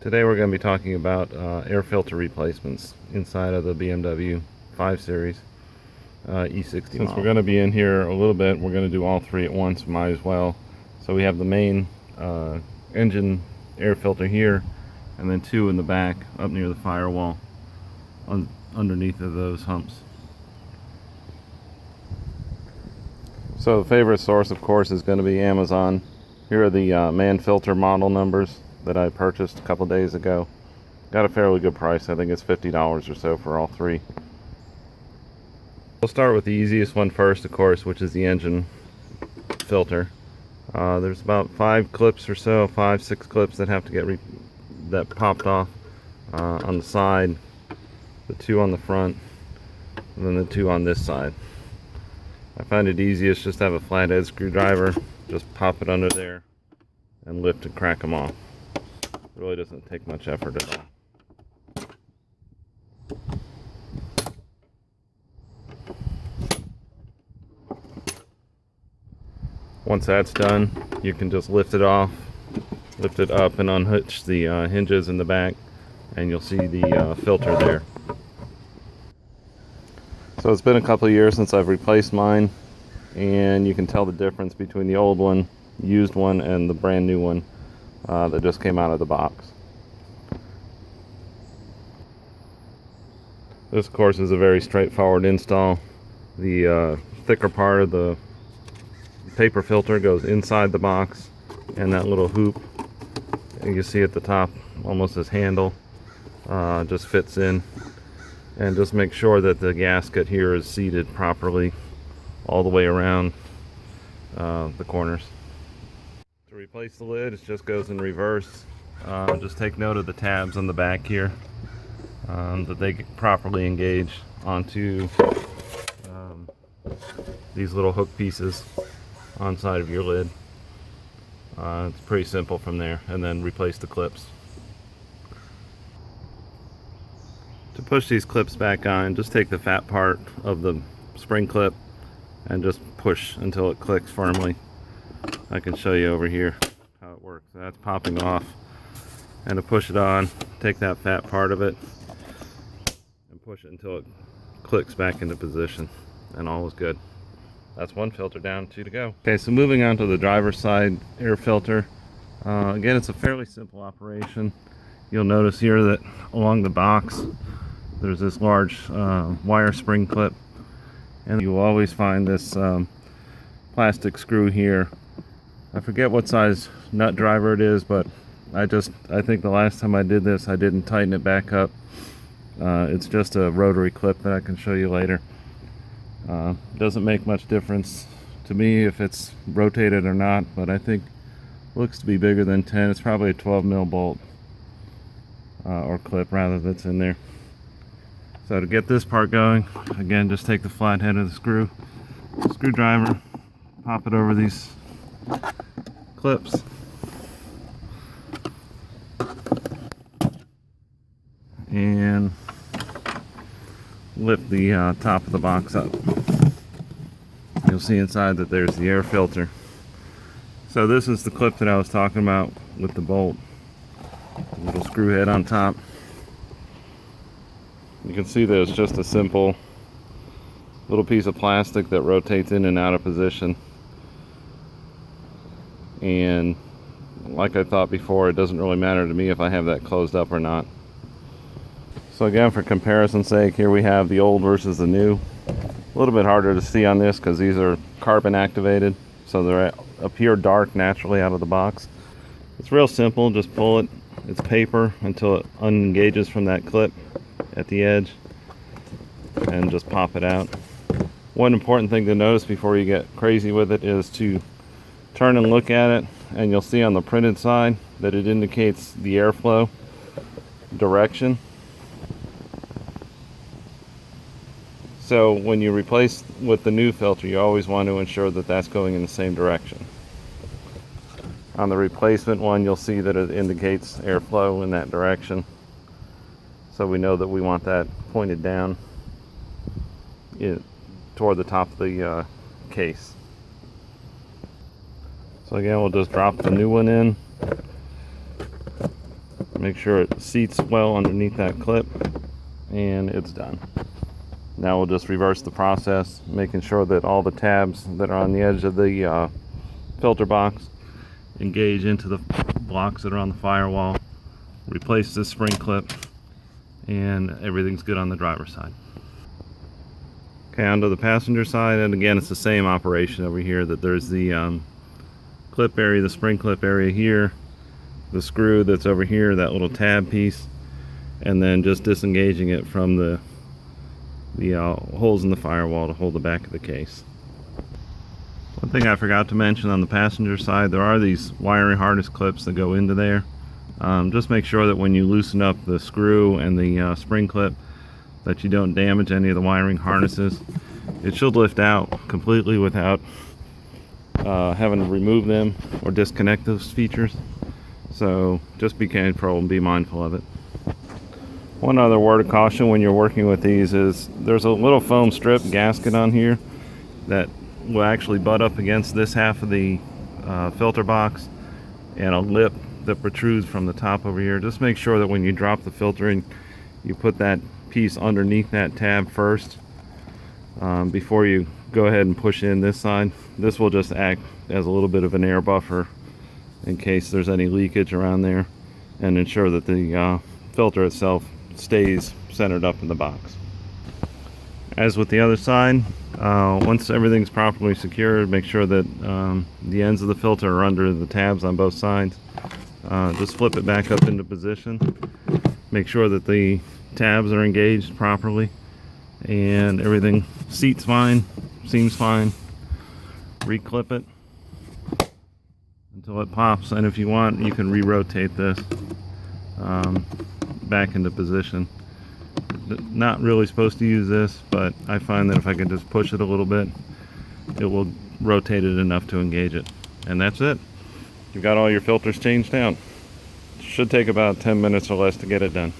Today we're going to be talking about air filter replacements inside of the BMW 5 Series E60 Since we're going to be in here a little bit, we're going to do all three at once, might as well. So we have the main engine air filter here, and then two in the back up near the firewall underneath of those humps. So the favorite source, of course, is going to be Amazon. Here are the man filter model numbers that I purchased a couple days ago. Got a fairly good price. I think it's $50 or so for all three. We'll start with the easiest one first, of course, which is the engine filter. There's about 5 clips or so, 5-6 clips that have to get that popped off on the side, the 2 on the front, and then the 2 on this side. I find it easiest just to have a flathead screwdriver, just pop it under there and lift and crack them off. It really doesn't take much effort at all. Once that's done, you can just lift it off, lift it up and unhitch the hinges in the back, and you'll see the filter there. So it's been a couple of years since I've replaced mine, and you can tell the difference between the old one, used one, and the brand new one that just came out of the box. This, of course, is a very straightforward install. The thicker part of the paper filter goes inside the box, and that little hoop you see at the top, almost this handle, just fits in. And just make sure that the gasket here is seated properly all the way around the corners. To replace the lid, it just goes in reverse. Just take note of the tabs on the back here, that they properly engage onto these little hook pieces on side of your lid. It's pretty simple from there, and then replace the clips. To push these clips back on, just take the fat part of the spring clip and just push until it clicks firmly. I can show you over here how it works. That's popping off, and to push it on, take that fat part of it and push it until it clicks back into position, and all is good. That's one filter down, 2 to go. Okay, so moving on to the driver's side air filter. Again, it's a fairly simple operation. You'll notice here that along the box there's this large wire spring clip, and you'll always find this plastic screw here. I forget what size nut driver it is, but I think the last time I did this I didn't tighten it back up. It's just a rotary clip that I can show you later. Doesn't make much difference to me if it's rotated or not, but I think it looks to be bigger than 10. It's probably a 12 mil bolt or clip rather, that's in there. So to get this part going, again, just take the flat head of the screwdriver, pop it over these clips, and lift the top of the box up. You'll see inside that there's the air filter. So this is the clip that I was talking about with the bolt, the little screw head on top. You can see that it's just a simple little piece of plastic that rotates in and out of position. And like I thought before, it doesn't really matter to me if I have that closed up or not. So again, for comparison's sake, here we have the old versus the new. A little bit harder to see on this because these are carbon activated, so they appear dark naturally out of the box. It's real simple, just pull it, it's paper, until it unengages from that clip at the edge, and just pop it out. One important thing to notice before you get crazy with it is to turn and look at it, and you'll see on the printed side that it indicates the airflow direction. So when you replace with the new filter, you always want to ensure that that's going in the same direction. On the replacement one, you'll see that it indicates airflow in that direction. So we know that we want that pointed down toward the top of the case. So again, we'll just drop the new one in, Make sure it seats well underneath that clip, and it's done. Now we'll just reverse the process, making sure that all the tabs that are on the edge of the filter box engage into the blocks that are on the firewall. Replace this spring clip, and everything's good on the driver's side. Okay, onto the passenger side, and again it's the same operation over here, that there's the clip area, the spring clip area here, the screw that's over here, that little tab piece, and then just disengaging it from the holes in the firewall to hold the back of the case. One thing I forgot to mention on the passenger side, there are these wiring harness clips that go into there. Just make sure that when you loosen up the screw and the spring clip that you don't damage any of the wiring harnesses. It should lift out completely without having to remove them or disconnect those features. So just be careful and be mindful of it. One other word of caution when you're working with these is there's a little foam strip gasket on here that will actually butt up against this half of the filter box, and a lip that protrudes from the top over here. Just make sure that when you drop the filter in, you put that piece underneath that tab first before you go ahead and push in this side. This will just act as a little bit of an air buffer in case there's any leakage around there, and ensure that the filter itself stays centered up in the box. As with the other side, once everything's properly secured, make sure that the ends of the filter are under the tabs on both sides. Just flip it back up into position. Make sure that the tabs are engaged properly and everything seats fine, seems fine. Reclip it until it pops, and if you want, you can re-rotate this back into position. Not really supposed to use this, but I find that if I can just push it a little bit, it will rotate it enough to engage it. And that's it. You've got all your filters changed out. Should take about 10 minutes or less to get it done.